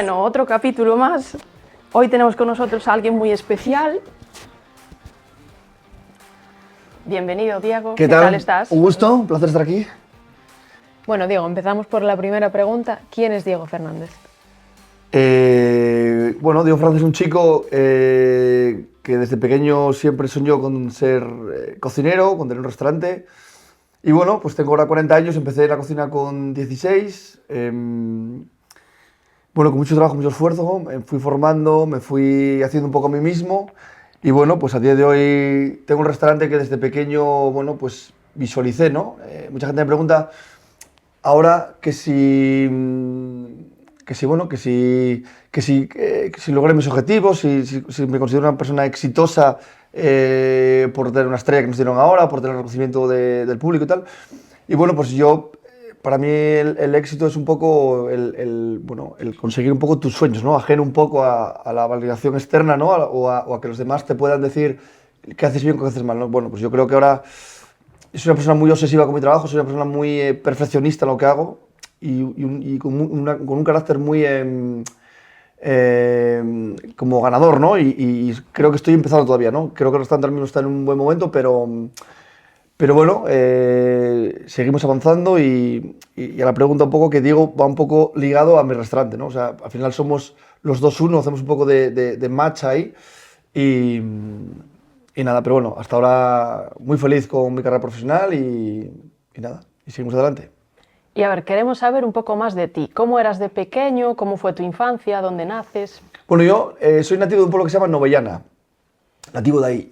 Bueno, otro capítulo más. Hoy tenemos con nosotros a alguien muy especial. Bienvenido, Diego. ¿Qué tal? estás? Un gusto, un placer estar aquí. Bueno, Diego, empezamos por la primera pregunta. ¿Quién es Diego Fernández? Bueno, Diego Fernández es un chico que desde pequeño siempre soñó con ser cocinero, con tener un restaurante. Y bueno, pues tengo ahora 40 años, empecé la cocina con 16. Bueno, con mucho trabajo, mucho esfuerzo, me fui formando, me fui haciendo un poco a mí mismo. Y bueno, pues a día de hoy tengo un restaurante que desde pequeño, bueno, pues visualicé, ¿no? Mucha gente me pregunta ahora bueno, que si logré mis objetivos, si me considero una persona exitosa por tener una estrella que nos dieron ahora, por tener el reconocimiento del público y tal. Y bueno, pues yo, para mí el éxito es un poco bueno, el conseguir un poco tus sueños, ¿no? Ajeno un poco a la validación externa, ¿no? O a que los demás te puedan decir qué haces bien o qué haces mal, ¿no? Bueno, pues yo creo que ahora soy una persona muy obsesiva con mi trabajo, soy una persona muy perfeccionista en lo que hago y con un carácter muy como ganador, ¿no? Y creo que estoy empezando todavía, ¿no? Creo que el restaurante ahora mismo está en un buen momento, pero bueno, seguimos avanzando y a la pregunta un poco que Diego va un poco ligado a mi restaurante, ¿no? O sea, al final somos los dos uno, hacemos un poco de match ahí y nada, pero bueno, hasta ahora muy feliz con mi carrera profesional y nada, y seguimos adelante. Y a ver, queremos saber un poco más de ti. ¿Cómo eras de pequeño? ¿Cómo fue tu infancia? ¿Dónde naces? Bueno, yo soy nativo de un pueblo que se llama Novellana, nativo de ahí.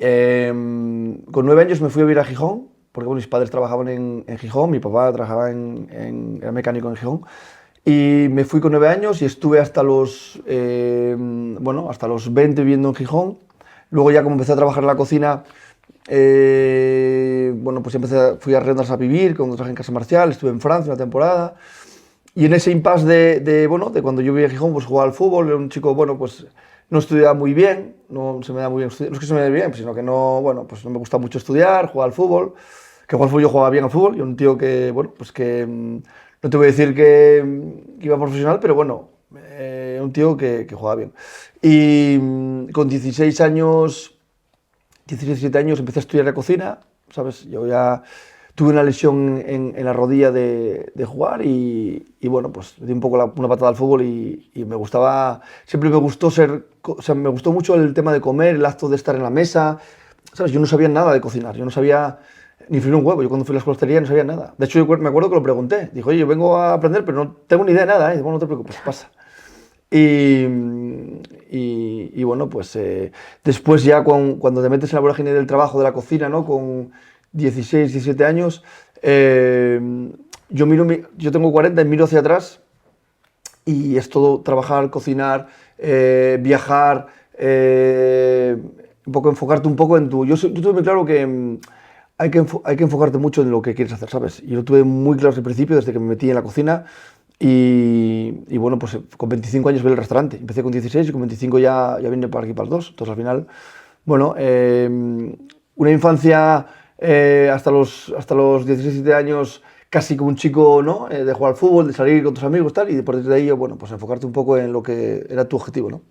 Con 9 años me fui a vivir a Gijón, porque bueno, mis padres trabajaban en Gijón, mi papá trabajaba era mecánico en Gijón. Y me fui con 9 años y estuve hasta hasta los 20 viviendo en Gijón. Luego ya como empecé a trabajar en la cocina, bueno, pues fui a Rendas a vivir, cuando trabajé en Casa Marcial, estuve en Francia una temporada. Y en ese impasse de cuando yo vivía en Gijón, pues jugaba al fútbol, era un chico, bueno, pues no estudiaba muy bien, no se me da muy bien estudiar, no es que se me dé bien, sino que no, bueno, pues no me gusta mucho estudiar, jugar al fútbol, que jugar al fútbol yo jugaba bien al fútbol, yo un tío que, bueno, pues que no te voy a decir que iba profesional, pero bueno, un tío que jugaba bien. Y con 16 años, 16, 17 años empecé a estudiar la cocina, ¿sabes? Yo ya tuve una lesión en la rodilla de jugar y bueno, pues di un poco una patada al fútbol y me gustaba, siempre me gustó o sea, me gustó mucho el tema de comer, el acto de estar en la mesa, ¿sabes? Yo no sabía nada de cocinar, yo no sabía ni freír un huevo, yo cuando fui a la escuela de hostelería no sabía nada. De hecho, yo me acuerdo que lo pregunté, dijo, oye, yo vengo a aprender, pero no tengo ni idea de nada, ¿eh? Bueno, no te preocupes, pasa. Y bueno, pues después ya cuando te metes en la vorágine del trabajo, de la cocina, ¿no? Con 16, 17 años, yo tengo 40 y miro hacia atrás y es todo trabajar, cocinar, viajar, un poco enfocarte un poco en Yo tuve muy claro que hay que enfocarte mucho en lo que quieres hacer, ¿sabes? Y yo lo tuve muy claro desde el principio, desde que me metí en la cocina. Y bueno, pues con 25 años vi el restaurante. Empecé con 16 y con 25 ya vine para aquí, para el 2. Entonces al final, bueno, una infancia hasta los 16, 17 años casi como un chico, ¿no? De jugar al fútbol, de salir con tus amigos tal, y después de ahí, bueno, pues enfocarte un poco en lo que era tu objetivo, ¿no?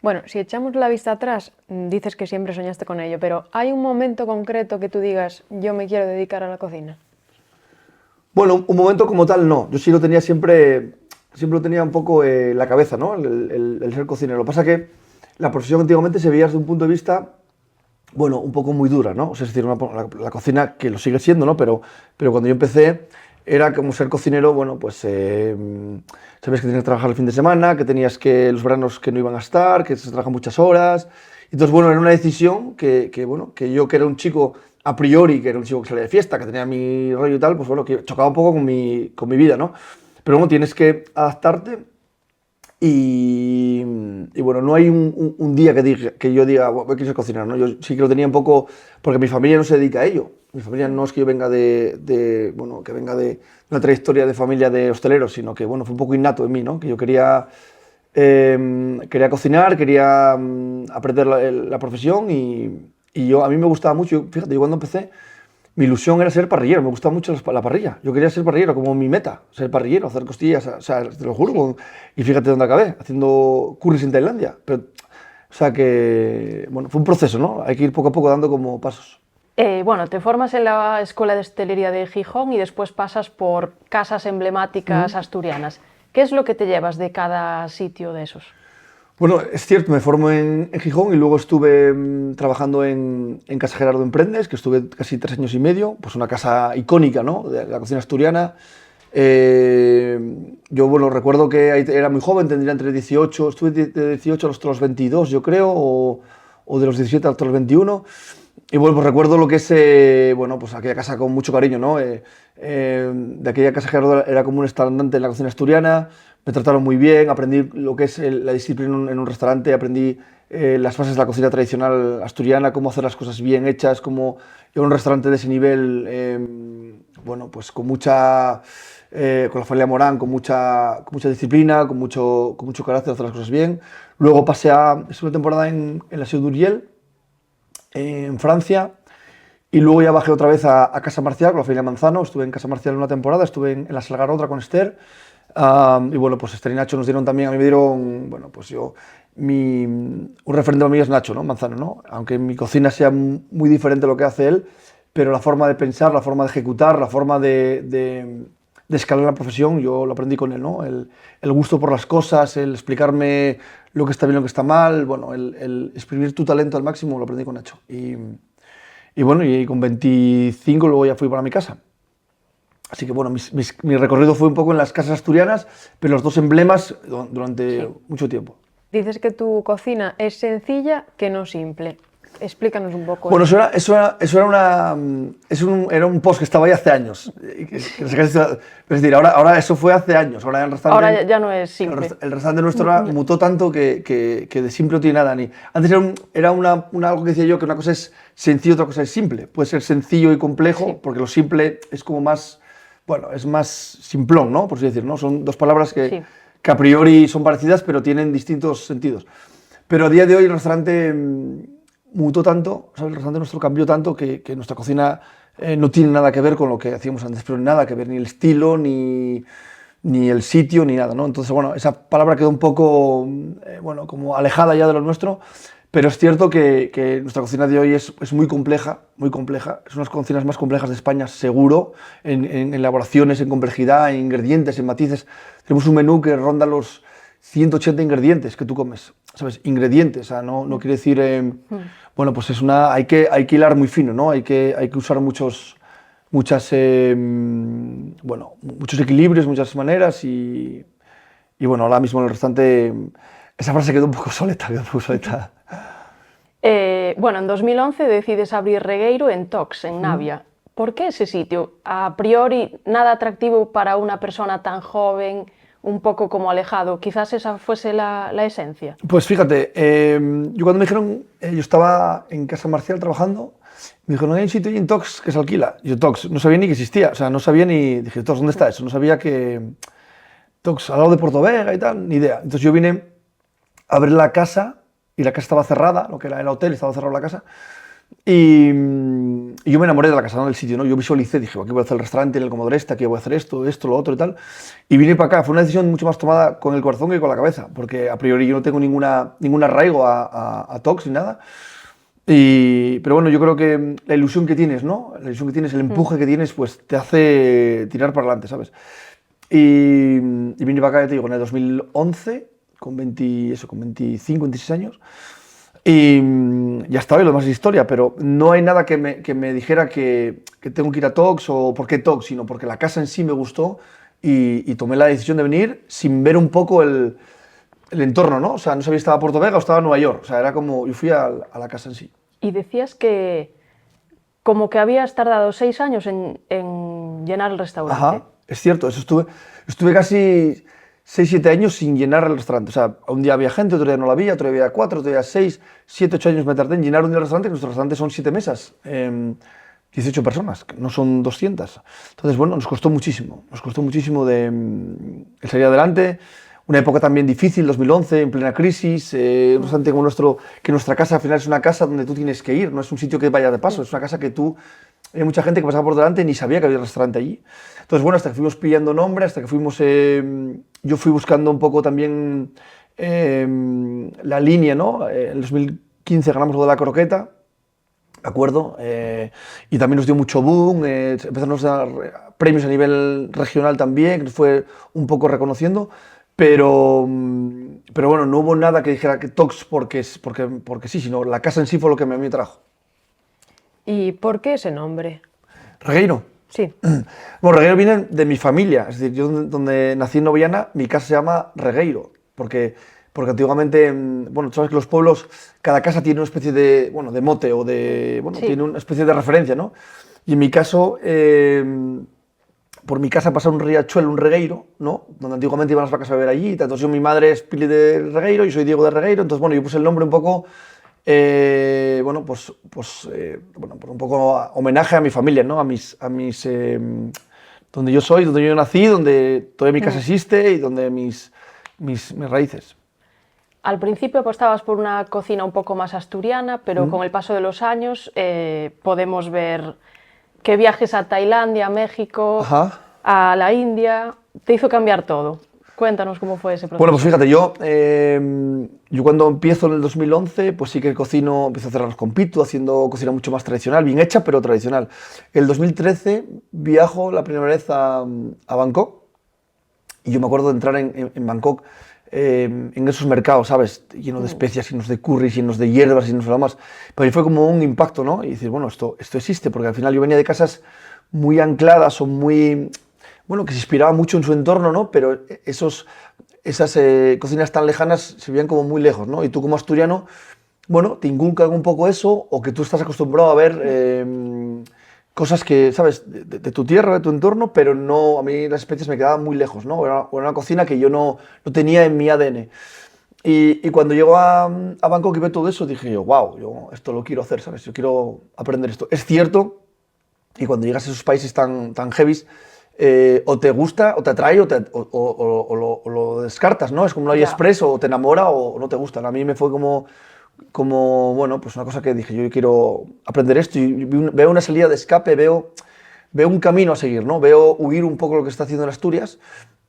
Bueno, si echamos la vista atrás, dices que siempre soñaste con ello, pero ¿hay un momento concreto que tú digas, yo me quiero dedicar a la cocina? Bueno, un momento como tal no. Yo sí lo tenía siempre lo tenía un poco en la cabeza, ¿no? El ser cocinero. Lo que pasa es que la profesión antiguamente se veía desde un punto de vista, bueno, un poco muy dura, ¿no? O sea, es decir, la cocina, que lo sigue siendo, ¿no? Pero cuando yo empecé, era como ser cocinero, bueno, pues sabías que tenías que trabajar el fin de semana, que tenías que los veranos que no iban a estar, que se trabajan muchas horas. Entonces, bueno, era una decisión bueno, que yo que era un chico a priori, que era un chico que salía de fiesta, que tenía mi rollo y tal, pues bueno, que chocaba un poco con mi vida, ¿no? Pero bueno, tienes que adaptarte y bueno, no hay un día que yo diga, bueno, quiero ser cocinero, ¿no? Yo sí que lo tenía un poco, porque mi familia no se dedica a ello. Mi familia no es que yo venga bueno, que venga de una trayectoria de familia de hosteleros, sino que, bueno, fue un poco innato en mí, ¿no? Que yo quería cocinar, quería aprender la profesión y a mí me gustaba mucho. Fíjate, yo cuando empecé, mi ilusión era ser parrillero, me gustaba mucho la parrilla. Yo quería ser parrillero, como mi meta, ser parrillero, hacer costillas, o sea, te lo juro. Y fíjate dónde acabé, haciendo curries en Tailandia. Pero, o sea que, bueno, fue un proceso, ¿no? Hay que ir poco a poco dando como pasos. Bueno, te formas en la Escuela de Hostelería de Gijón y después pasas por casas emblemáticas asturianas. ¿Qué es lo que te llevas de cada sitio de esos? Bueno, es cierto, me formo en Gijón y luego estuve trabajando en Casa Gerardo Emprendes, que estuve casi 3 años y medio, pues una casa icónica, ¿no?, de la cocina asturiana. Yo, bueno, recuerdo que ahí era muy joven, tendría entre 18, estuve de 18 hasta los 22, yo creo, o de los 17 hasta los 21. Y bueno, pues recuerdo lo que es, bueno, pues aquella casa con mucho cariño, ¿no? De aquella Casa Gerardo era como un estandarte en la cocina asturiana, me trataron muy bien, aprendí lo que es la disciplina en un restaurante, aprendí las bases de la cocina tradicional asturiana, cómo hacer las cosas bien hechas, cómo en un restaurante de ese nivel, bueno, pues con mucha, con la familia Morán, con mucha disciplina, con mucho carácter, hacer las cosas bien. Luego estuve una temporada en la Seu d'Urgell, en Francia, y luego ya bajé otra vez a Casa Marcial con la familia Manzano. Estuve en Casa Marcial una temporada, estuve en la Salgar otra con Esther, y bueno, pues Esther y Nacho nos dieron también, a mí me dieron, bueno, pues un referente para mí es Nacho, ¿no?, Manzano, ¿no? Aunque mi cocina sea muy diferente a lo que hace él, pero la forma de pensar, la forma de ejecutar, la forma de escalar la profesión, yo lo aprendí con él, ¿no? El gusto por las cosas, el explicarme lo que está bien, lo que está mal, bueno, el exprimir tu talento al máximo, lo aprendí con Nacho. Y bueno, y con 25 luego ya fui para mi casa. Así que bueno, mi recorrido fue un poco en las casas asturianas, pero los 2 emblemas durante mucho tiempo. Dices que tu cocina es sencilla, que no simple. Explícanos un poco. Bueno, era un post que estaba ahí hace años. Es decir, ahora eso fue hace años. Ahora Ahora ya no es simple. El restaurante nuestro mutó tanto que de simple no tiene nada. Antes era algo que decía yo, que una cosa es sencillo, otra cosa es simple. Puede ser sencillo y complejo, sí, porque lo simple es como más, bueno, es más simplón, ¿no?, por así decir, ¿no? Son 2 palabras que a priori son parecidas, pero tienen distintos sentidos. Pero a día de hoy el restaurante mutó tanto, ¿sabes? El restaurante nuestro cambió tanto que nuestra cocina no tiene nada que ver con lo que hacíamos antes, pero nada que ver, ni el estilo, ni el sitio, ni nada, ¿no? Entonces, bueno, esa palabra quedó un poco, bueno, como alejada ya de lo nuestro, pero es cierto que nuestra cocina de hoy es muy compleja, es una de las cocinas más complejas de España, seguro, en elaboraciones, en complejidad, en ingredientes, en matices. Tenemos un menú que ronda los 180 ingredientes que tú comes, ¿sabes? Ingredientes, o sea, no quiere decir, bueno, pues hay que hilar muy fino, ¿no? Hay que usar muchos equilibrios, muchas maneras y bueno, ahora mismo en el restaurante esa frase quedó un poco obsoleta. Bueno, en 2011 decides abrir Regueiro en Tox, en Navia. ¿Por qué ese sitio? A priori, nada atractivo para una persona tan joven, un poco como alejado. Quizás esa fuese la esencia. Pues fíjate, yo cuando me dijeron, yo estaba en Casa Marcial trabajando, me dijeron, hay un sitio en Tox que se alquila. Y yo, Tox, no sabía ni que existía, o sea, no sabía ni, dije, Tox, ¿dónde está eso? No sabía que Tox, al lado de Portovega y tal, ni idea. Entonces yo vine a ver la casa, y la casa estaba cerrada, lo que era el hotel, estaba cerrada la casa, y yo me enamoré de la casa, ¿no?, del sitio, ¿no? Yo visualicé, dije, aquí voy a hacer el restaurante en el Comodoro Este, aquí voy a hacer esto, lo otro y tal, y vine para acá. Fue una decisión mucho más tomada con el corazón que con la cabeza, porque a priori yo no tengo ningún arraigo a Tox ni nada, pero bueno, yo creo que la ilusión que tienes, ¿no?, la ilusión que tienes, el empuje que tienes, pues te hace tirar para adelante, ¿sabes? Y vine para acá, ya te digo, en el 2011, con 25, 26 años, y ya está, y lo demás es historia, pero no hay nada que me dijera que tengo que ir a Tox o por qué Tox, sino porque la casa en sí me gustó y tomé la decisión de venir sin ver un poco el entorno, ¿no? O sea, no sabía si estaba Portovega o estaba en Nueva York, o sea, era como, yo fui a la casa en sí. Y decías que como que habías tardado 6 años en llenar el restaurante. Ajá, es cierto, eso estuve casi 6-7 años sin llenar el restaurante. O sea, un día había gente, otro día no la había, otro día había 4, otro día 6, 7, 8 años me tardé en llenar un día el restaurante, que nuestro restaurante son 7 mesas, 18 personas, que no son 200. Entonces, bueno, nos costó muchísimo el salir adelante. Una época también difícil, 2011, en plena crisis, un restaurante como nuestra casa al final es una casa donde tú tienes que ir, no es un sitio que vaya de paso, es una casa que tú había mucha gente que pasaba por delante y ni sabía que había restaurante allí. Entonces, bueno, hasta que fuimos pillando nombre, hasta que fuimos, yo fui buscando un poco también la línea, ¿no? En el 2015 ganamos lo de la croqueta, ¿de acuerdo? Y también nos dio mucho boom, empezamos a dar premios a nivel regional también, que nos fue un poco reconociendo, pero bueno, no hubo nada que dijera que Tox porque sí, sino la casa en sí fue lo que a mí me trajo. ¿Y por qué ese nombre? Regueiro. Sí. Bueno, Regueiro viene de mi familia, es decir, yo donde nací en Noviana, mi casa se llama Regueiro, porque antiguamente, bueno, tú sabes que los pueblos, cada casa tiene una especie de, bueno, de mote o de, bueno, Sí. tiene una especie de referencia, ¿no? Y en mi caso, por mi casa pasa un riachuelo, un regueiro, ¿no? Donde antiguamente iban las vacas a beber allí, entonces mi madre es Pili de Regueiro, yo soy Diego de Regueiro, entonces, bueno, yo puse el nombre un poco, bueno, pues un poco homenaje a mi familia, ¿no? Donde yo soy, donde yo nací, donde toda mi casa existe y donde mis raíces. Al principio apostabas por una cocina un poco más asturiana, pero con el paso de los años podemos ver que viajes a Tailandia, a México, Ajá. a la India, te hizo cambiar todo. Cuéntanos cómo fue ese proceso. Bueno, pues fíjate, yo cuando empiezo en el 2011, pues sí que cocino, empiezo a hacer arroz con pitu, haciendo cocina mucho más tradicional, bien hecha, pero tradicional. El 2013 viajo la primera vez a Bangkok, y yo me acuerdo de entrar en Bangkok, en esos mercados, ¿sabes? Lleno de especias, llenos de curries, llenos de hierbas, llenos de más. Para mí fue como un impacto, ¿no? Y decir, bueno, esto existe, porque al final yo venía de casas muy ancladas o muy, bueno, que se inspiraban mucho en su entorno, ¿no? Pero esas cocinas tan lejanas se veían como muy lejos, ¿no? Y tú como asturiano, bueno, te inculcan un poco eso, o que tú estás acostumbrado a ver cosas que, ¿sabes?, de tu tierra, de tu entorno, pero no, a mí las especies me quedaban muy lejos, ¿no? Era una cocina que yo no tenía en mi ADN. Y cuando llego a Bangkok y veo todo eso, dije yo, wow, yo esto lo quiero hacer, ¿sabes? Yo quiero aprender esto. Es cierto, y cuando llegas a esos países tan heavies, o te gusta, o te atrae, o lo descartas, ¿no? Es como un AliExpress, o te enamora o no te gusta. A mí me fue como, bueno, pues una cosa que dije, yo quiero aprender esto, y veo una salida de escape, veo un camino a seguir, ¿no? Veo huir un poco lo que está haciendo en Asturias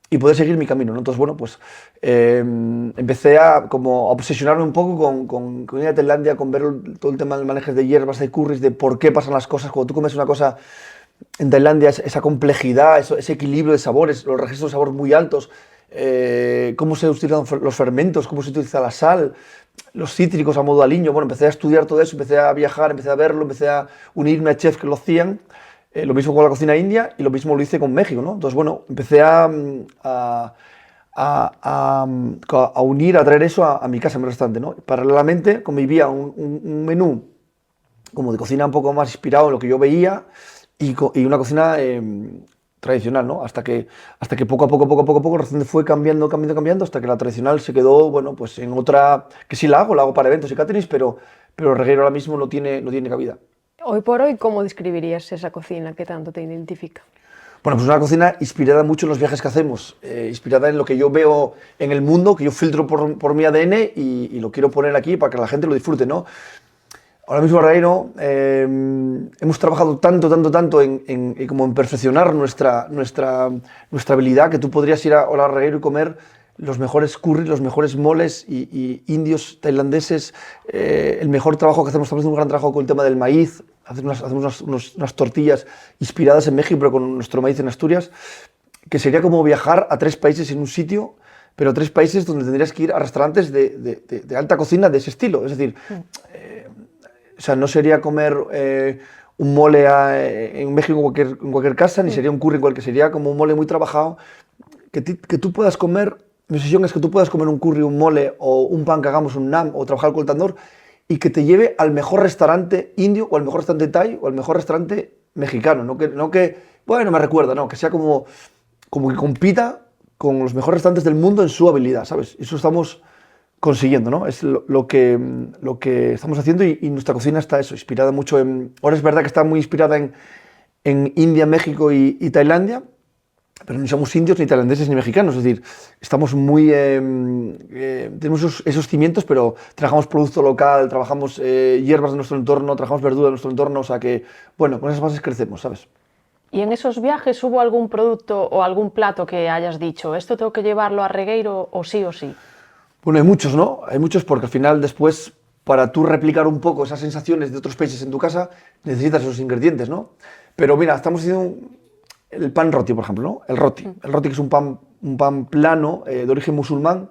y poder seguir mi camino, ¿no? Entonces, bueno, pues empecé a obsesionarme un poco con ir a Tailandia, con ver todo el tema del manejo de hierbas, de curries, de por qué pasan las cosas. Cuando tú comes una cosa en Tailandia, esa complejidad, ese equilibrio de sabores, los registros de sabor muy altos, cómo se utilizan los fermentos, cómo se utiliza la sal, los cítricos a modo aliño. Bueno, empecé a estudiar todo eso, empecé a viajar, empecé a verlo, empecé a unirme a chefs que lo hacían. Lo mismo con la cocina india y lo mismo lo hice con México, ¿no? Entonces, bueno, empecé a unir, a traer eso a mi casa, a mi restaurante, ¿no? Paralelamente convivía un menú como de cocina un poco más inspirado en lo que yo veía y una cocina tradicional, ¿no? Hasta que poco a poco el restaurante fue cambiando, hasta que la tradicional se quedó, bueno, pues en otra, que sí la hago para eventos y caterings, pero Regueiro ahora mismo no tiene cabida. Hoy por hoy, ¿cómo describirías esa cocina que tanto te identifica? Bueno, pues una cocina inspirada mucho en los viajes que hacemos, inspirada en lo que yo veo en el mundo, que yo filtro por mi ADN y lo quiero poner aquí para que la gente lo disfrute, ¿no? Ahora mismo, Regueiro, hemos trabajado tanto en como en perfeccionar nuestra habilidad, que tú podrías ir a Regueiro y comer los mejores curries, los mejores moles y indios, tailandeses, el mejor trabajo que estamos haciendo un gran trabajo con el tema del maíz, hacemos unas tortillas inspiradas en México, pero con nuestro maíz en Asturias, que sería como viajar a 3 países en un sitio, pero 3 países donde tendrías que ir a restaurantes de alta cocina de ese estilo. Es decir, o sea, no sería comer un mole en México en cualquier casa, ni sería un curry en cualquier, sería como un mole muy trabajado, que tú puedas comer. Mi obsesión es que tú puedas comer un curry, un mole o un pan que hagamos, un naan, o trabajar con el tandoor, y que te lleve al mejor restaurante indio, o al mejor restaurante thai, o al mejor restaurante mexicano. No que bueno, me recuerda, no, que sea como que compita con los mejores restaurantes del mundo en su habilidad, ¿sabes? Eso estamos consiguiendo, ¿no? Es lo que estamos haciendo, y nuestra cocina está inspirada mucho en... Ahora es verdad que está muy inspirada en India, México y Tailandia, pero ni somos indios, ni tailandeses, ni mexicanos, es decir, estamos muy, tenemos esos cimientos, pero trabajamos producto local, trabajamos hierbas de nuestro entorno, trabajamos verduras de nuestro entorno, o sea que, bueno, con esas bases crecemos, ¿sabes? ¿Y en esos viajes hubo algún producto o algún plato que hayas dicho, esto tengo que llevarlo a Regueiro o sí o sí? Bueno, hay muchos, ¿no? Hay muchos porque al final después, para tú replicar un poco esas sensaciones de otros países en tu casa, necesitas esos ingredientes, ¿no? Pero mira, estamos haciendo el pan roti, por ejemplo, ¿no? El roti. El roti que es un pan plano de origen musulmán,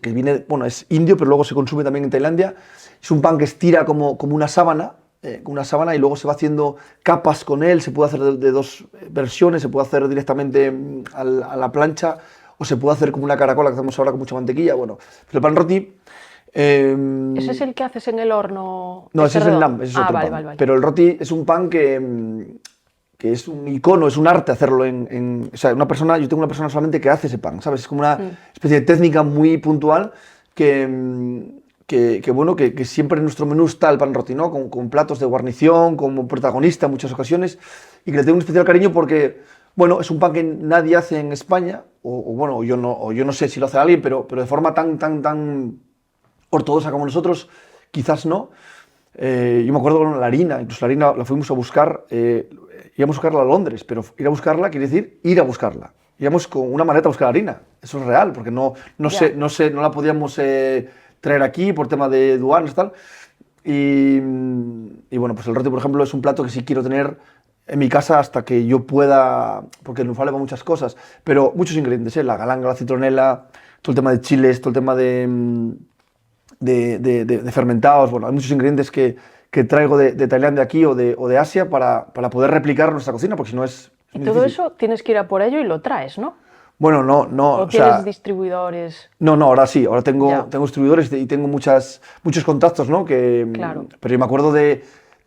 que viene, bueno, es indio, pero luego se consume también en Tailandia. Es un pan que estira como una sábana, y luego se va haciendo capas con él. Se puede hacer de dos versiones, se puede hacer directamente a la plancha o se puede hacer como una caracola que hacemos ahora con mucha mantequilla. Bueno, pero el pan roti... ¿Ese es el que haces en el horno? No, ese es el naan, ese es otro vale, pan. vale. Pero el roti es un pan que es un icono, es un arte hacerlo o sea, yo tengo una persona solamente que hace ese pan, ¿sabes? Es como una especie de técnica muy puntual bueno, que siempre en nuestro menú está el pan roti, ¿no? Con platos de guarnición, como protagonista en muchas ocasiones, y que le tengo un especial cariño porque, bueno, es un pan que nadie hace en España, o yo no sé si lo hace alguien, pero de forma tan ortodoxa como nosotros, quizás no. Yo me acuerdo con la harina, incluso la harina la fuimos a buscar, íbamos a buscarla a Londres, pero ir a buscarla quiere decir ir a buscarla. Íbamos con una maleta a buscar harina, eso es real, porque no la podíamos traer aquí por tema de aduanas y tal. Y bueno, pues el roti, por ejemplo, es un plato que sí quiero tener en mi casa hasta que yo pueda, porque nos vale para muchas cosas, pero muchos ingredientes, la galanga, la citronela, todo el tema de chiles, todo el tema de fermentados, bueno, hay muchos ingredientes que traigo de Tailandia aquí o de Asia para poder replicar nuestra cocina, porque si no es Y muy todo difícil. eso tienes que ir a por ello y lo traes, ¿no? Bueno, no, ¿O tienes distribuidores? no, ahora sí, ahora tengo Ya. distribuidores y tengo muchos contactos, ¿no? Claro. Pero yo me acuerdo de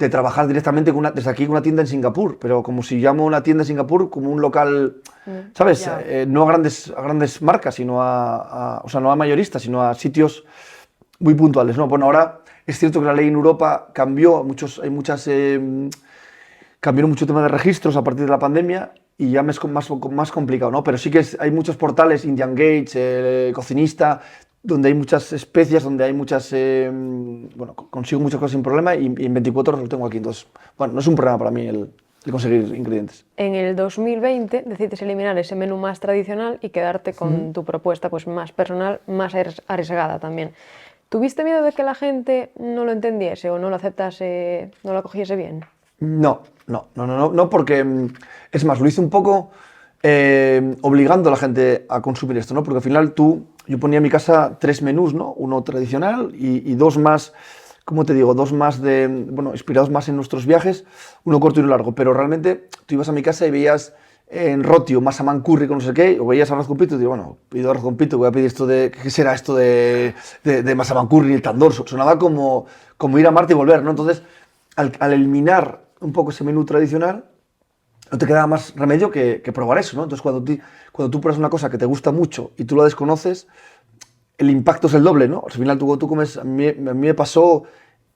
trabajar directamente desde aquí con una tienda en Singapur, pero como si llamo una tienda en Singapur como un local, ¿sabes? Ya. No a grandes marcas, sino o sea, no a mayoristas, sino a sitios muy puntuales, ¿no? Bueno, ahora es cierto que la ley en Europa cambió, cambiaron mucho tema de registros a partir de la pandemia y ya es más complicado, ¿no? Pero sí que hay muchos portales, Indian Gates, Cocinista, donde hay muchas especias, donde hay bueno, consigo muchas cosas sin problema y en 24 horas lo tengo aquí. Entonces, bueno, no es un problema para mí el conseguir ingredientes. En el 2020 decides eliminar ese menú más tradicional y quedarte con tu propuesta pues, más personal, más arriesgada también. ¿Tuviste miedo de que la gente no lo entendiese o no lo aceptase, no lo cogiese bien? No, porque, es más, lo hice un poco obligando a la gente a consumir esto, ¿no? Porque al final yo ponía en mi casa 3 menús, ¿no? Uno tradicional y 2 más, ¿cómo te digo? 2 más bueno, inspirados más en nuestros viajes, uno corto y uno largo, pero realmente tú ibas a mi casa y veías en roti o masaman curry con no sé qué, o veías arroz con pito y digo, bueno, pido arroz con pito, voy a pedir esto ¿qué será esto de masaman curry, el tandoor? Sonaba como ir a Marte y volver, ¿no? Entonces, al eliminar un poco ese menú tradicional, no te quedaba más remedio que probar eso, ¿no? Entonces, cuando tú pruebas una cosa que te gusta mucho y tú la desconoces, el impacto es el doble, ¿no? Al final tú comes, a mí me pasó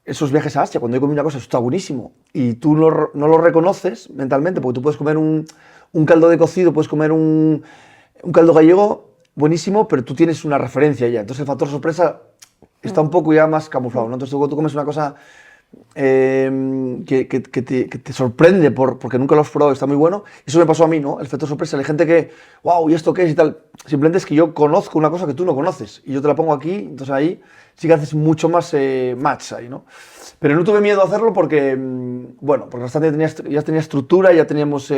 esos viajes a Asia, cuando yo comí una cosa, esto está buenísimo, y tú no lo reconoces mentalmente, porque tú puedes comer un caldo de cocido, puedes comer un caldo gallego buenísimo, pero tú tienes una referencia ya, entonces el factor sorpresa está un poco ya más camuflado, ¿no? Entonces tú comes una cosa que te sorprende porque nunca lo has probado, está muy bueno. Eso me pasó a mí, ¿no? El efecto sorpresa. Hay gente que, wow, ¿y esto qué es y tal? Simplemente es que yo conozco una cosa que tú no conoces y yo te la pongo aquí, entonces ahí sí que haces mucho más match ahí, ¿no? Pero no tuve miedo a hacerlo porque, bueno, porque bastante ya tenía estructura, ya teníamos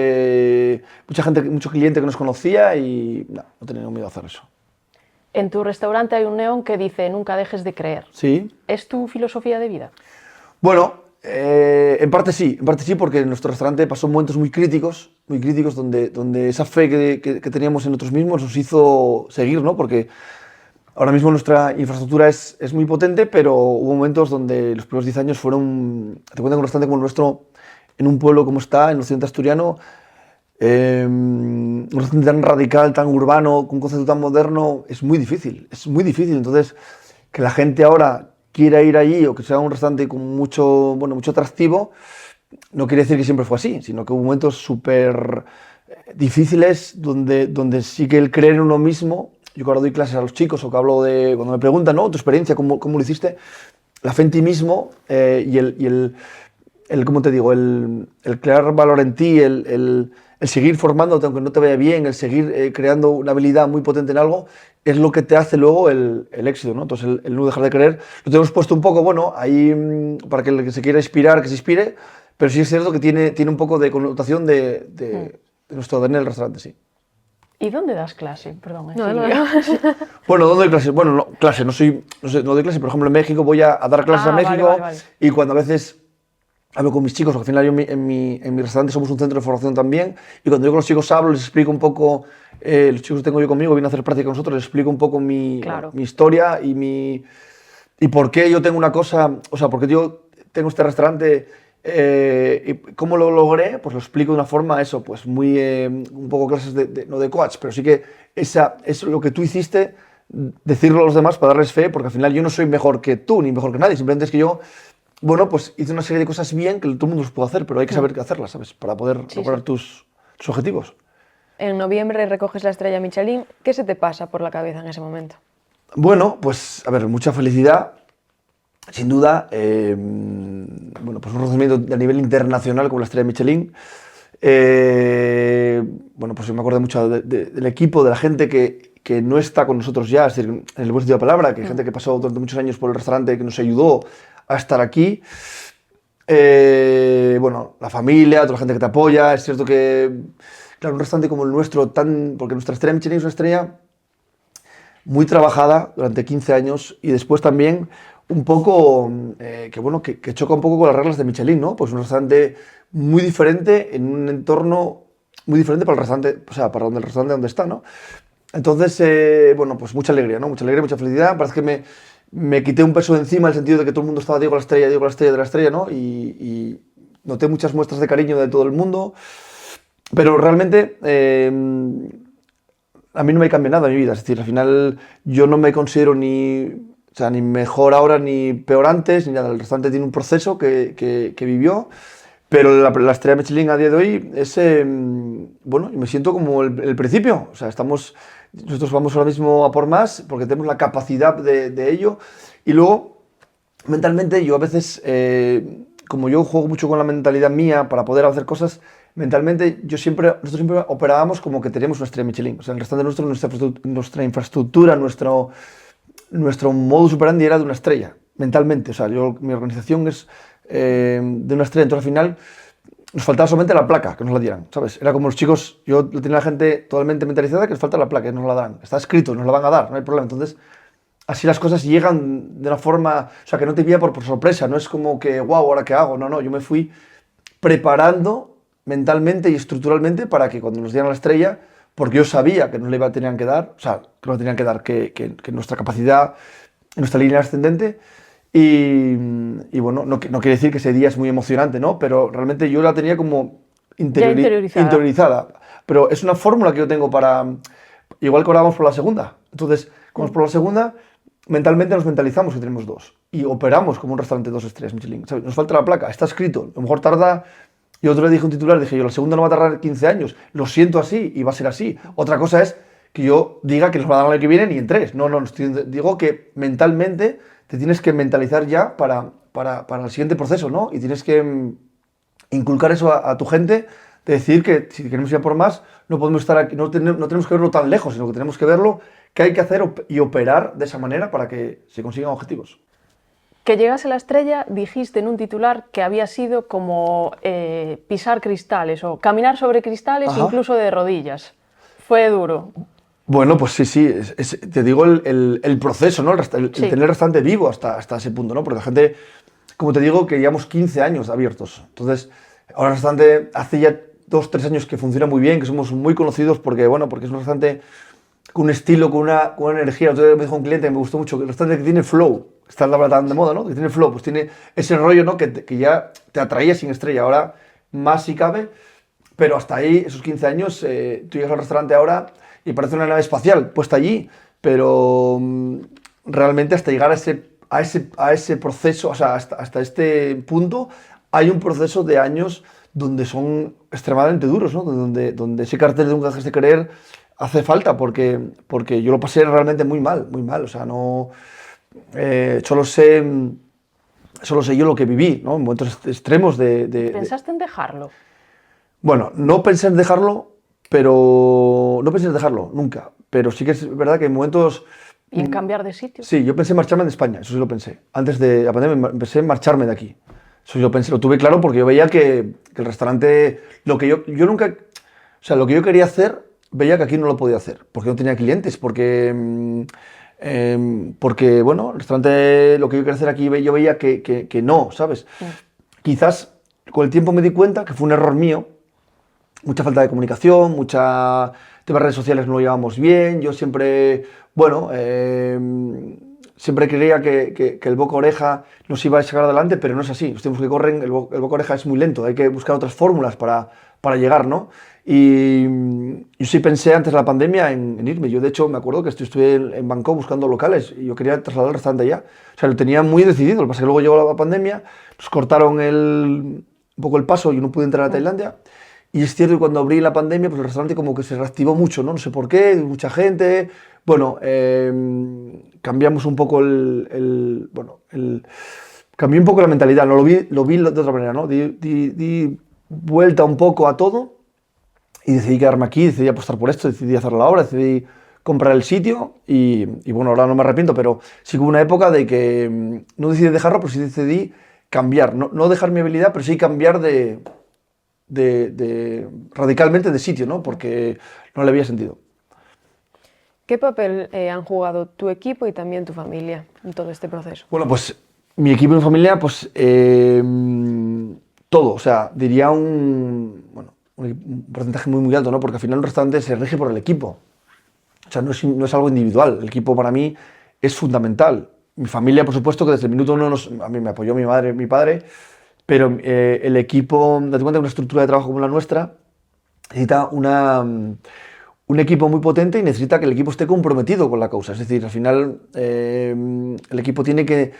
mucha gente, mucho cliente que nos conocía y no tenía miedo a hacer eso. En tu restaurante hay un neón que dice nunca dejes de creer. Sí. ¿Es tu filosofía de vida? Bueno, en parte sí, porque en nuestro restaurante pasó momentos muy críticos donde esa fe que teníamos en nosotros mismos nos hizo seguir, ¿no? Porque ahora mismo nuestra infraestructura es muy potente, pero hubo momentos donde los primeros 10 años fueron, te cuento, un restaurante como el nuestro, en un pueblo como está, en el occidente asturiano, un restaurante tan radical, tan urbano, con un concepto tan moderno, es muy difícil, entonces que la gente ahora quiera ir allí o que sea un restaurante con mucho atractivo, no quiere decir que siempre fue así, sino que hubo momentos súper difíciles, donde sí que el creer en uno mismo, yo cuando doy clases a los chicos o que hablo de, cuando me preguntan, ¿no? Tu experiencia, cómo lo hiciste, la fe en ti mismo y ¿cómo te digo? El crear valor en ti, el seguir formándote aunque no te vaya bien, el seguir creando una habilidad muy potente en algo, es lo que te hace luego el éxito, ¿no? Entonces el no dejar de creer, lo tenemos puesto un poco, bueno, ahí para que el que se quiera inspirar, que se inspire, pero sí es cierto que tiene un poco de connotación de nuestro ADN en el restaurante, sí. ¿Y dónde das clase? Perdón, No, no, Silvia. no. Bueno, ¿dónde doy clase? Bueno, no, clase, no doy clase, por ejemplo, en México voy a dar clases a Vale, México vale. y cuando a veces hablo con mis chicos, porque al final yo en mi restaurante somos un centro de formación también, y cuando yo con los chicos hablo, les explico un poco, los chicos que tengo yo conmigo vienen a hacer práctica con nosotros, les explico un poco mi historia y por qué yo tengo una cosa, o sea, por qué yo tengo este restaurante y cómo lo logré, pues lo explico de una forma, eso, pues muy, un poco clases no de coach, pero sí que es lo que tú hiciste, decirlo a los demás para darles fe, porque al final yo no soy mejor que tú, ni mejor que nadie, simplemente es que yo, bueno, pues hice una serie de cosas bien que todo el mundo los puede hacer, pero hay que saber qué hacerlas, ¿sabes? Para poder lograr tus objetivos. En noviembre recoges la estrella Michelin. ¿Qué se te pasa por la cabeza en ese momento? Bueno, pues, a ver, mucha felicidad, sin duda, bueno, pues un reconocimiento a nivel internacional como la estrella Michelin. Bueno, pues yo me acuerdo mucho del equipo, de la gente que no está con nosotros ya, es decir, en el buen sentido de la palabra, que hay gente que pasó durante muchos años por el restaurante que nos ayudó a estar aquí. Bueno, la familia, toda la gente que te apoya. Es cierto que, claro, un restaurante como el nuestro, porque nuestra estrella Michelin es una estrella muy trabajada durante 15 años y después también un poco, que choca un poco con las reglas de Michelin, ¿no? Pues un restaurante muy diferente en un entorno muy diferente para el restaurante, o sea, para el restaurante donde está, ¿no? Entonces, bueno, pues mucha alegría, ¿no? Mucha alegría, mucha felicidad. Parece que me quité un peso de encima en el sentido de que todo el mundo estaba Diego la estrella, Diego la estrella de la estrella, ¿no? Y noté muchas muestras de cariño de todo el mundo. Pero realmente a mí no me cambia nada en mi vida. Es decir, al final yo no me considero ni mejor ahora ni peor antes, ni nada. El restaurante tiene un proceso que vivió. Pero la estrella Michelin a día de hoy es, bueno, me siento como el principio. O sea, nosotros vamos ahora mismo a por más porque tenemos la capacidad de ello. Y luego, mentalmente, yo a veces, como yo juego mucho con la mentalidad mía para poder hacer cosas, mentalmente nosotros siempre operábamos como que teníamos una estrella Michelin. O sea, el restaurante nuestra infraestructura, nuestro modus operandi era de una estrella, mentalmente. O sea, mi organización es de una estrella, entonces al final nos faltaba solamente la placa, que nos la dieran, ¿sabes? Era como los chicos, yo tenía la gente totalmente mentalizada que les falta la placa, que nos la dan, está escrito, nos la van a dar, no hay problema. Entonces, así las cosas llegan de una forma, o sea, que no te pilla por sorpresa, no es como que, wow, ¿ahora qué hago? No, yo me fui preparando mentalmente y estructuralmente para que cuando nos dieran la estrella, porque yo sabía que nos la tenían que dar, o sea, que nos tenían que dar, que nuestra capacidad, nuestra línea ascendente. Y bueno, no quiere decir que ese día es muy emocionante, ¿no? Pero realmente yo la tenía como interiorizada. Pero es una fórmula que yo tengo para... Igual que ahora vamos por la segunda. Entonces, como vamos por la segunda, mentalmente nos mentalizamos que tenemos dos. Y operamos como un restaurante 2 estrellas Michelin. ¿Sabes? Nos falta la placa, está escrito. A lo mejor tarda... Yo otro día dije un titular, dije yo, la segunda no va a tardar 15 años. Lo siento así y va a ser así. Otra cosa es que yo diga que nos va a dar el año que viene ni en 3. No, digo que mentalmente te tienes que mentalizar ya para el siguiente proceso, ¿no? Y tienes que inculcar eso a tu gente, de decir que si queremos ir a por más, no podemos estar aquí, no tenemos que verlo tan lejos, sino que tenemos que verlo que hay que hacer y operar de esa manera para que se consigan objetivos. Que llegase a la estrella, dijiste en un titular que había sido como pisar cristales o caminar sobre cristales, incluso de rodillas. Fue duro. Bueno, pues sí, te digo el proceso, ¿no? El tener el restaurante vivo hasta ese punto, ¿no? Porque la gente, como te digo, que llevamos 15 años abiertos. Entonces, ahora el restaurante hace ya 2-3 años que funciona muy bien, que somos muy conocidos porque es un restaurante con un estilo, con una energía. Entonces me dijo un cliente que me gustó mucho, que el restaurante que tiene flow, está la palabra tan de moda, ¿no? Que tiene flow, pues tiene ese rollo, ¿no? Que ya te atraía sin estrella. Ahora, más si cabe, pero hasta ahí, esos 15 años, tú llegas al restaurante ahora y parece una nave espacial puesta allí, pero realmente hasta llegar a ese proceso, o sea, hasta este punto, hay un proceso de años donde son extremadamente duros, ¿no? Donde ese cartel de Nunca dejes de querer hace falta, porque yo lo pasé realmente muy mal, o sea, no... solo sé yo lo que viví, ¿no? En momentos extremos ¿Pensaste en dejarlo? Bueno, no pensé en dejarlo, pero... No pensé en dejarlo, nunca. Pero sí que es verdad que en momentos... ¿Y en cambiar de sitio? Sí, yo pensé en marcharme de España, eso sí lo pensé. Antes de la pandemia pensé en marcharme de aquí. Eso sí lo pensé, lo tuve claro porque yo veía que el restaurante... Lo que yo nunca... O sea, lo que yo quería hacer, veía que aquí no lo podía hacer. Porque no tenía clientes, porque bueno, el restaurante, lo que yo quería hacer aquí, yo veía que no, ¿sabes? Quizás con el tiempo me di cuenta que fue un error mío, mucha falta de comunicación, mucha temas de redes sociales no lo llevábamos bien, yo siempre, bueno, siempre creía que el boca-oreja nos iba a sacar adelante, pero no es así, los tiempos que corren, el boca-oreja es muy lento, hay que buscar otras fórmulas para llegar, ¿no? Y yo sí pensé antes de la pandemia en irme. Yo, de hecho, me acuerdo que estuve en Bangkok buscando locales y yo quería trasladar el restaurante allá. O sea, lo tenía muy decidido. Lo que pasa es que luego llegó la pandemia, nos cortaron un poco el paso, yo no pude entrar a Tailandia. Y es cierto que cuando abrí la pandemia, pues el restaurante como que se reactivó mucho, ¿no? No sé por qué, mucha gente. Bueno, cambiamos un poco cambié un poco la mentalidad, ¿no? Lo vi de otra manera, ¿no? Di vuelta un poco a todo. Y decidí quedarme aquí, decidí apostar por esto, decidí hacer la obra, decidí comprar el sitio y bueno, ahora no me arrepiento, pero sí que hubo una época de que no decidí dejarlo, pero sí decidí cambiar, no dejar mi habilidad, pero sí cambiar radicalmente de sitio, ¿no? Porque no le había sentido. ¿Qué papel han jugado tu equipo y también tu familia en todo este proceso? Bueno, pues mi equipo y mi familia, pues todo, o sea, diría un porcentaje muy alto, ¿no? Porque al final un restaurante se rige por el equipo. O sea, no es algo individual. El equipo para mí es fundamental. Mi familia, por supuesto, que desde el minuto uno a mí me apoyó mi madre, mi padre, pero el equipo, date cuenta que una estructura de trabajo como la nuestra necesita un equipo muy potente y necesita que el equipo esté comprometido con la causa. Es decir, al final el equipo tiene que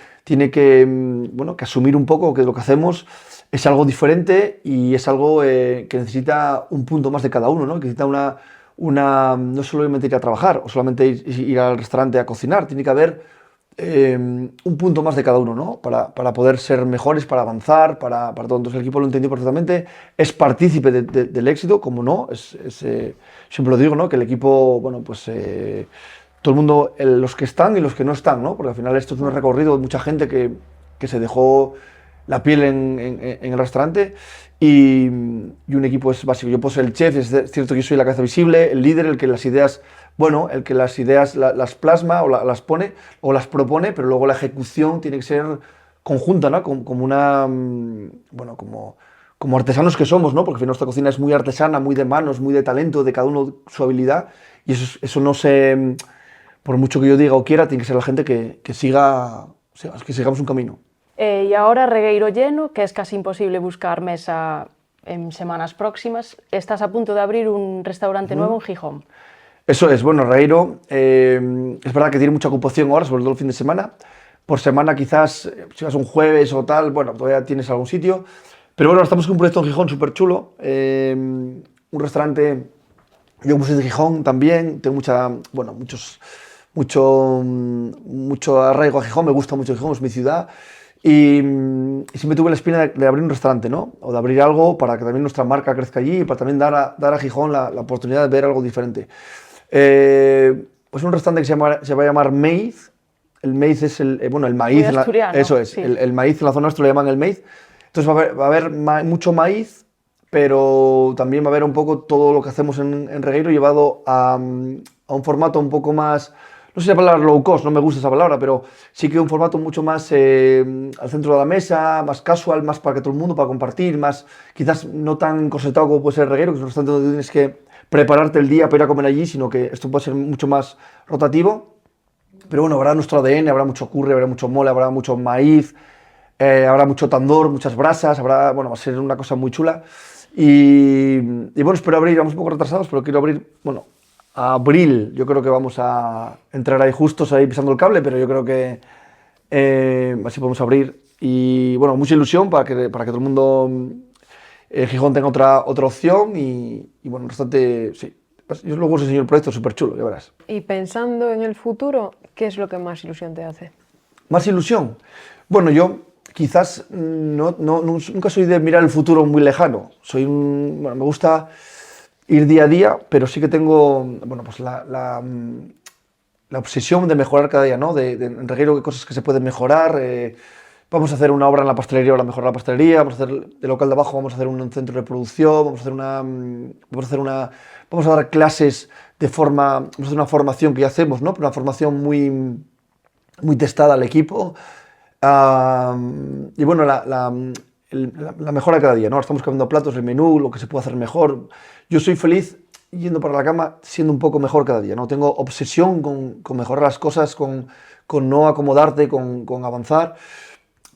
asumir un poco que lo que hacemos es algo diferente y es algo que necesita un punto más de cada uno, ¿no? Que necesita no solamente ir a trabajar o solamente ir al restaurante a cocinar, tiene que haber un punto más de cada uno, ¿no? Para poder ser mejores, para avanzar, para todo. Entonces el equipo lo entendió perfectamente, es partícipe del éxito, como no, siempre lo digo, ¿no? Que el equipo, bueno, pues todo el mundo, los que están y los que no están, ¿no? Porque al final esto es un recorrido de mucha gente que se dejó la piel en el restaurante y un equipo es básico. Yo puedo ser el chef, es cierto que yo soy la cabeza visible, el líder, el que las ideas las plasma o las pone o las propone, pero luego la ejecución tiene que ser conjunta, ¿no? Como artesanos que somos, ¿no? Porque al final nuestra cocina es muy artesana, muy de manos, muy de talento, de cada uno su habilidad y eso no se, por mucho que yo diga o quiera, tiene que ser la gente que sigamos un camino. Y ahora Regueiro lleno, que es casi imposible buscar mesa en semanas próximas. Estás a punto de abrir un restaurante nuevo en Gijón. Eso es, bueno, Regueiro es verdad que tiene mucha ocupación ahora, sobre todo el fin de semana. Por semana quizás, si vas un jueves o tal, bueno, todavía tienes algún sitio. Pero bueno, estamos con un proyecto en Gijón súper chulo. Un restaurante, yo como soy de Gijón también, tengo mucho arraigo a Gijón, me gusta mucho Gijón, es mi ciudad. Y siempre tuve la espina de abrir un restaurante, ¿no? O de abrir algo para que también nuestra marca crezca allí y para también dar a Gijón la oportunidad de ver algo diferente. Pues un restaurante que se va a llamar Maiz. El Maiz es el maíz. Eso es, sí. El maíz en la zona nuestra lo llaman el Maiz. Entonces va a haber mucho maíz, pero también va a haber un poco todo lo que hacemos en Regueiro llevado a un formato un poco más... No sé si la palabra low cost, no me gusta esa palabra, pero sí que un formato mucho más al centro de la mesa, más casual, más para que todo el mundo, para compartir, más quizás no tan corsetado como puede ser Regueiro, que es un restaurante donde tienes que prepararte el día para ir a comer allí, sino que esto puede ser mucho más rotativo. Pero bueno, habrá nuestro ADN, habrá mucho curry, habrá mucho mole, habrá mucho maíz, habrá mucho tandoor, muchas brasas, va a ser una cosa muy chula. Y bueno, espero abrir, vamos un poco retrasados, pero quiero abrir, bueno, a abril, yo creo que vamos a entrar ahí justos, ahí pisando el cable, pero yo creo que así podemos abrir y bueno, mucha ilusión para que todo el mundo Gijón tenga otra opción y bueno, bastante, sí. Yo luego os enseño el proyecto, súper chulo, ya verás. Y pensando en el futuro, ¿qué es lo que más ilusión te hace? ¿Más ilusión? Bueno, yo quizás nunca soy de mirar el futuro muy lejano. Bueno, me gusta ir día a día, pero sí que tengo, bueno, pues la obsesión de mejorar cada día, ¿no? En Regueiro, qué cosas que se pueden mejorar. Vamos a hacer una obra en la pastelería para mejorar la pastelería, vamos a hacer de local de abajo, vamos a hacer un centro de producción, vamos a dar clases vamos a hacer una formación que ya hacemos, ¿no? Pero una formación muy testada al equipo. Y bueno, la mejora cada día, ¿no? Estamos cambiando platos, el menú, lo que se puede hacer mejor. Yo soy feliz yendo para la cama siendo un poco mejor cada día, ¿no? Tengo obsesión con mejorar las cosas, con no acomodarte, con avanzar.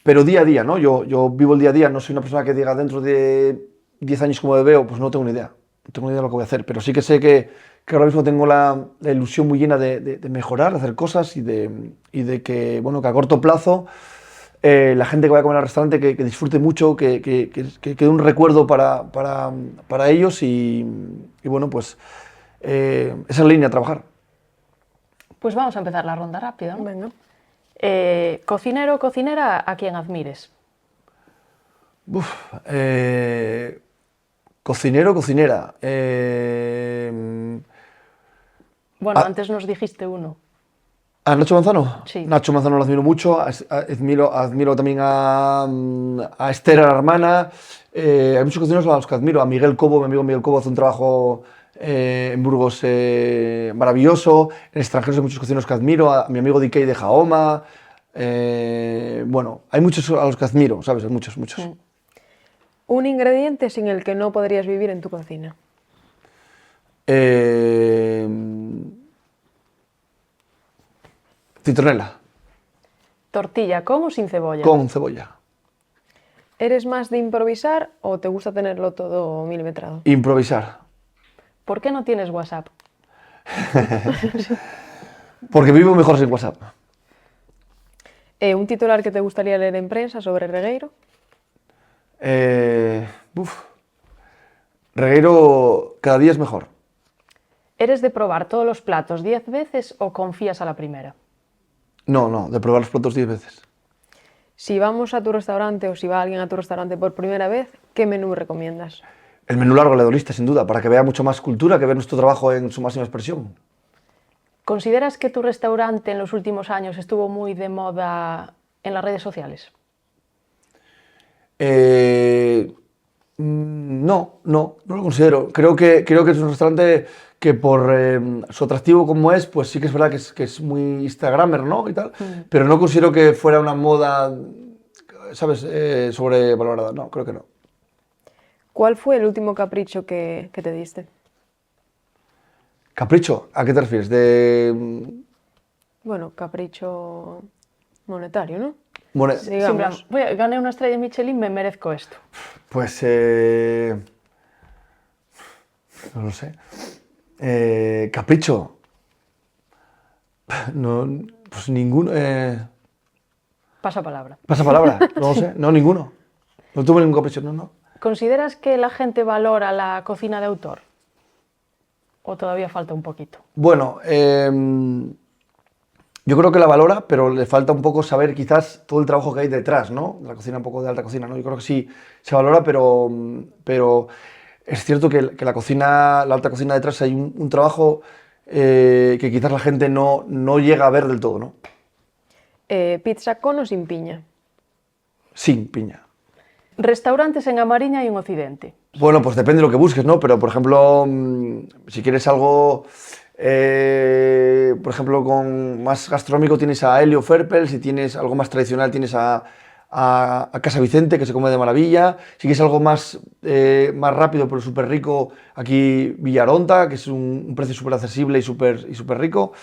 Pero día a día, ¿no? Yo vivo el día a día, no soy una persona que diga dentro de 10 años como me veo, pues no tengo ni idea. No tengo ni idea de lo que voy a hacer, pero sí que sé que ahora mismo tengo la ilusión muy llena de mejorar, de hacer cosas y de que, bueno, que a corto plazo la gente que vaya a comer al restaurante que disfrute mucho, que quede un recuerdo para ellos y bueno, pues esa es la línea a trabajar. Pues vamos a empezar la ronda rápida, ¿no? Venga. Cocinero o cocinera a quien admires. Cocinero o cocinera. Bueno, antes nos dijiste uno. ¿A Nacho Manzano? Sí. Nacho Manzano lo admiro mucho, admiro también a Esther, a la hermana. Hay muchos cocineros a los que admiro. A Miguel Cobo, mi amigo Miguel Cobo hace un trabajo en Burgos maravilloso. En extranjeros hay muchos cocineros que admiro. A mi amigo Dikey de Jahoma. Bueno, hay muchos a los que admiro, ¿sabes? Hay muchos. Un ingrediente sin el que no podrías vivir en tu cocina. Citronela. Tortilla con o sin cebolla. Con cebolla. ¿Eres más de improvisar o te gusta tenerlo todo milimetrado? Improvisar. ¿Por qué no tienes WhatsApp? Porque vivo mejor sin WhatsApp. ¿Un titular que te gustaría leer en prensa sobre Regueiro? Regueiro cada día es mejor. ¿Eres de probar todos los platos 10 veces o confías a la primera? No, de probar los platos 10 veces. Si vamos a tu restaurante o si va alguien a tu restaurante por primera vez, ¿qué menú recomiendas? El menú largo leonista, sin duda, para que vea mucho más cultura, que vea nuestro trabajo en su máxima expresión. ¿Consideras que tu restaurante en los últimos años estuvo muy de moda en las redes sociales? No lo considero. Creo que es un restaurante que por su atractivo como es, pues sí que es verdad que es muy instagramer, ¿no? Y tal, pero no considero que fuera una moda, ¿sabes?, sobrevalorada. No, creo que no. ¿Cuál fue el último capricho que te diste? ¿Capricho? ¿A qué te refieres? Bueno, capricho monetario, ¿no? Digamos, gané una estrella Michelin, me merezco esto. Pues, no lo sé. Capricho. No, pues ninguno. Pasa palabra. Pasa palabra, no lo sé. No, ninguno. No tuve ningún capricho, no. ¿Consideras que la gente valora la cocina de autor? ¿O todavía falta un poquito? Bueno, yo creo que la valora, pero le falta un poco saber quizás todo el trabajo que hay detrás, ¿no? La cocina un poco de alta cocina, ¿no? Yo creo que sí se valora, pero es cierto que la alta cocina detrás hay un trabajo que quizás la gente no llega a ver del todo, ¿no? ¿Pizza con o sin piña? Sin piña. Restaurantes en A Mariña y en Occidente. Bueno, pues depende de lo que busques, ¿no? Pero, por ejemplo, si quieres algo, por ejemplo, con más gastronómico tienes a Helio Ferpel, si tienes algo más tradicional tienes a Casa Vicente, que se come de maravilla. Si quieres algo más rápido pero súper rico, aquí Villaronta, que es un precio súper accesible y súper rico.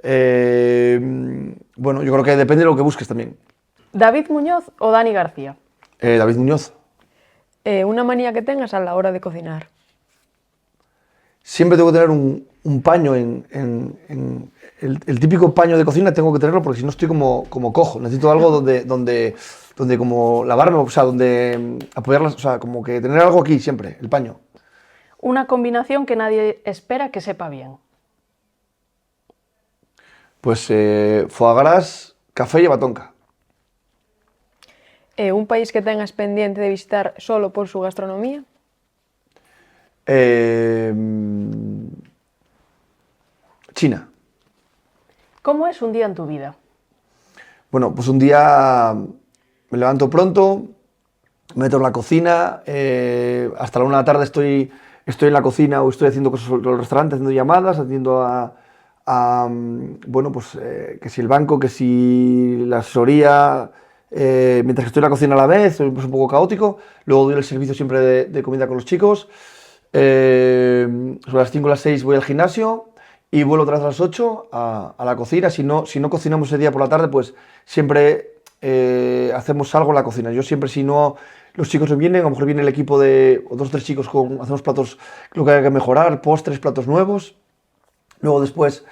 Bueno, yo creo que depende de lo que busques también. ¿David Muñoz o Dani García? David Muñoz. Una manía que tengas a la hora de cocinar. Siempre tengo que tener un un paño el típico paño de cocina tengo que tenerlo porque si no estoy como cojo. Necesito algo donde como lavarme, o sea, donde apoyarlas, o sea, como que tener algo aquí siempre, el paño. Una combinación que nadie espera que sepa bien. Pues foie gras, café y batonca. Un país que tengas pendiente de visitar solo por su gastronomía. China. ¿Cómo es un día en tu vida? Bueno, pues un día me levanto pronto, me meto en la cocina, hasta la 1 de la tarde estoy en la cocina o estoy haciendo cosas sobre el restaurante, haciendo llamadas, atendiendo bueno, pues que si el banco, que si la asesoría, mientras que estoy en la cocina a la vez, es un poco caótico. Luego doy el servicio siempre de comida con los chicos. Sobre las 5 o las 6 voy al gimnasio y vuelvo otra vez a las 8 a la cocina. Si no cocinamos ese día por la tarde, pues siempre hacemos algo en la cocina. Yo siempre, si no, los chicos no vienen, a lo mejor viene el equipo de 2 o 3 chicos, hacemos platos, lo que hay que mejorar, postres, platos nuevos. Luego después,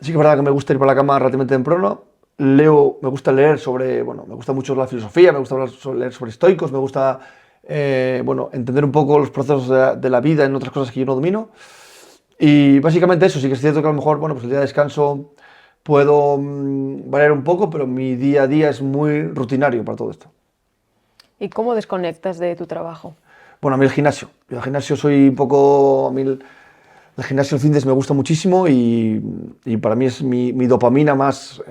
sí que es verdad que me gusta ir para la cama relativamente temprano. Me gusta leer sobre, bueno, me gusta mucho la filosofía, me gusta leer sobre estoicos, me gusta, bueno, entender un poco los procesos de la vida en otras cosas que yo no domino. Y básicamente eso, sí que es cierto que a lo mejor, bueno, pues el día de descanso puedo variar un poco, pero mi día a día es muy rutinario para todo esto. ¿Y cómo desconectas de tu trabajo? Bueno, a mí el gimnasio. Yo al gimnasio soy un poco... A mí el gimnasio, el fitness me gusta muchísimo y para mí es mi dopamina más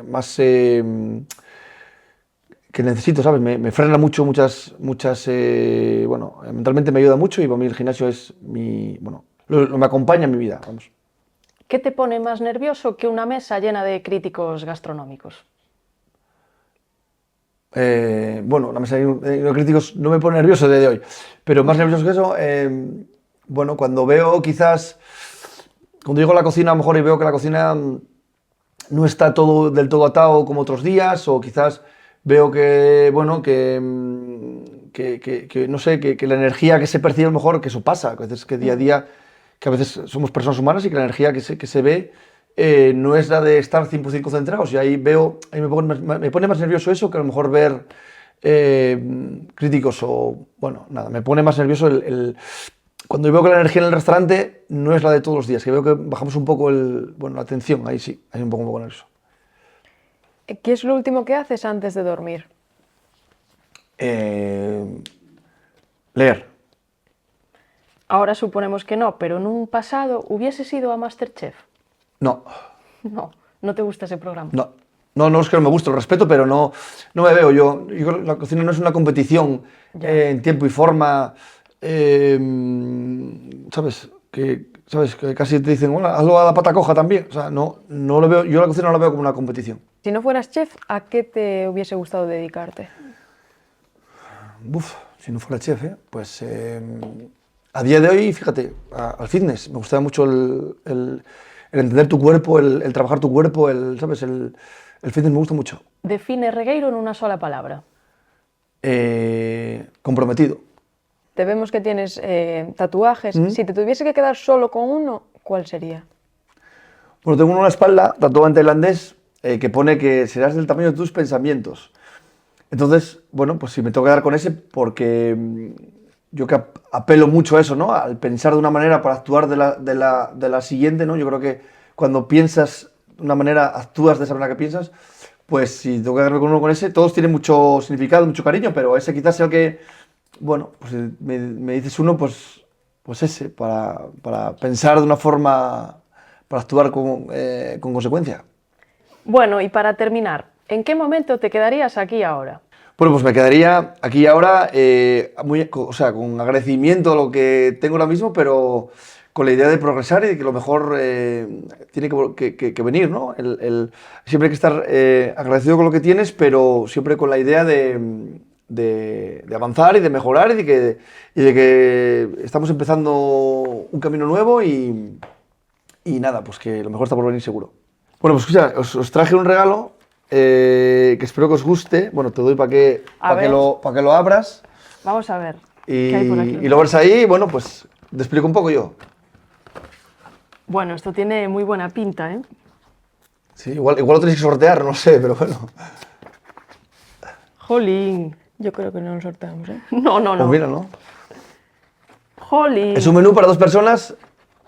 que necesito, ¿sabes? Me frena mucho, bueno, mentalmente me ayuda mucho y para mí el gimnasio es bueno, me acompaña en mi vida, vamos. ¿Qué te pone más nervioso que una mesa llena de críticos gastronómicos? Bueno, la mesa de críticos no me pone nervioso desde hoy, pero más nervioso que eso, bueno, cuando veo quizás... Cuando llego a la cocina a lo mejor y veo que la cocina no está del todo atado como otros días, o quizás veo que, bueno, que no sé, que la energía que se percibe a lo mejor, que eso pasa, a veces que día a día, que a veces somos personas humanas y que la energía que se ve no es la de estar 100% concentrados, y ahí me pone más nervioso eso que a lo mejor ver críticos o, bueno, nada, me pone más nervioso cuando veo que la energía en el restaurante no es la de todos los días, que veo que bajamos un poco bueno, la tensión, ahí sí, hay un poco nervioso. ¿Qué es lo último que haces antes de dormir? Leer. Ahora suponemos que no, pero en un pasado ¿hubieses ido a MasterChef? No. No te gusta ese programa. No es que no me guste, lo respeto, pero no me veo. Yo la cocina no es una competición en tiempo y forma. ¿Sabes? Que casi te dicen, bueno, hazlo a la pata coja también. O sea, no lo veo, yo la cocina no la veo como una competición. Si no fueras chef, ¿a qué te hubiese gustado dedicarte? Si no fuera chef, pues a día de hoy, fíjate, al fitness. Me gustaba mucho el entender tu cuerpo, el trabajar tu cuerpo, ¿sabes? El fitness me gusta mucho. Define Regueiro en una sola palabra. Comprometido. Te vemos que tienes tatuajes. Si te tuviese que quedar solo con uno, ¿cuál sería? Bueno, tengo uno en la espalda, tatuado en tailandés, que pone que serás del tamaño de tus pensamientos. Entonces, bueno, pues si me tengo que quedar con ese, porque yo que apelo mucho a eso, ¿no? Al pensar de una manera para actuar de la siguiente, ¿no? Yo creo que cuando piensas de una manera, actúas de esa manera que piensas, pues si tengo que quedarme con uno con ese, todos tienen mucho significado, mucho cariño, pero ese quizás sea el que, bueno, pues me dices uno, pues ese, para pensar de una forma, para actuar con consecuencia. Bueno, y para terminar, ¿en qué momento te quedarías aquí ahora? Bueno, pues me quedaría aquí y ahora, con agradecimiento a lo que tengo ahora mismo, pero con la idea de progresar y de que lo mejor tiene que venir, ¿no? Siempre hay que estar agradecido con lo que tienes, pero siempre con la idea de avanzar y de mejorar y de que estamos empezando un camino nuevo y nada, pues que lo mejor está por venir seguro. Bueno, pues escucha, os traje un regalo que espero que os guste. Bueno, te doy para que lo abras. Vamos a ver. ¿Qué hay por aquí? Y lo ves ahí, bueno, pues te explico un poco yo. Bueno, esto tiene muy buena pinta, ¿eh? Sí, igual lo tenéis que sortear, no sé, pero bueno. Jolín. Yo creo que no lo sorteamos, ¿eh? No, no, Pues no. mira, ¿no? Jolín. Es un menú para 2 personas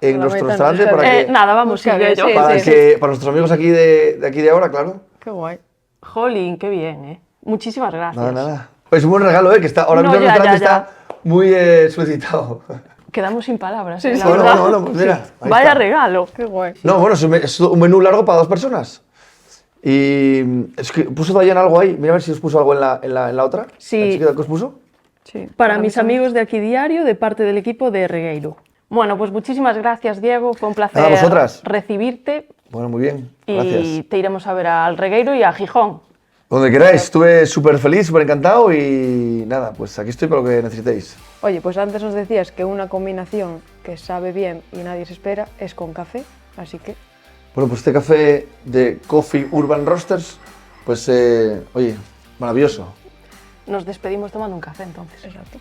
en Para la nuestro mitad, restaurante no sé. para que, Nada, vamos, Busca sigue bien, yo. sí. para nuestros amigos aquí de ahora, claro. Qué guay. Jolín, qué bien, ¿eh? Muchísimas gracias. Nada, nada. Pues es un buen regalo, que está, ahora No, mismo el ya, restaurante ya, ya. está muy solicitado. Quedamos sin palabras, Sí, la sí. Bueno, verdad. bueno, pues mira. ahí Vaya está. regalo. Qué guay. No, bueno, es un menú largo para 2 personas. Y es que puso Dayan algo ahí. Mira a ver si os puso algo en la otra. Sí. ¿La chica que os puso? Sí. Para mis amigos de aquí diario, de parte del equipo de Regueiro. Bueno, pues muchísimas gracias, Diego. Fue un placer Nada, vosotras. recibirte Bueno, muy bien. y Gracias. te iremos a ver al Regueiro y a Gijón. Donde queráis, estuve súper feliz, súper encantado y nada, pues aquí estoy para lo que necesitéis. Oye, pues antes nos decías que una combinación que sabe bien y nadie se espera es con café, así que Bueno, pues este café de Coffee Urban Roasters, pues oye, maravilloso. Nos despedimos tomando un café entonces. exacto.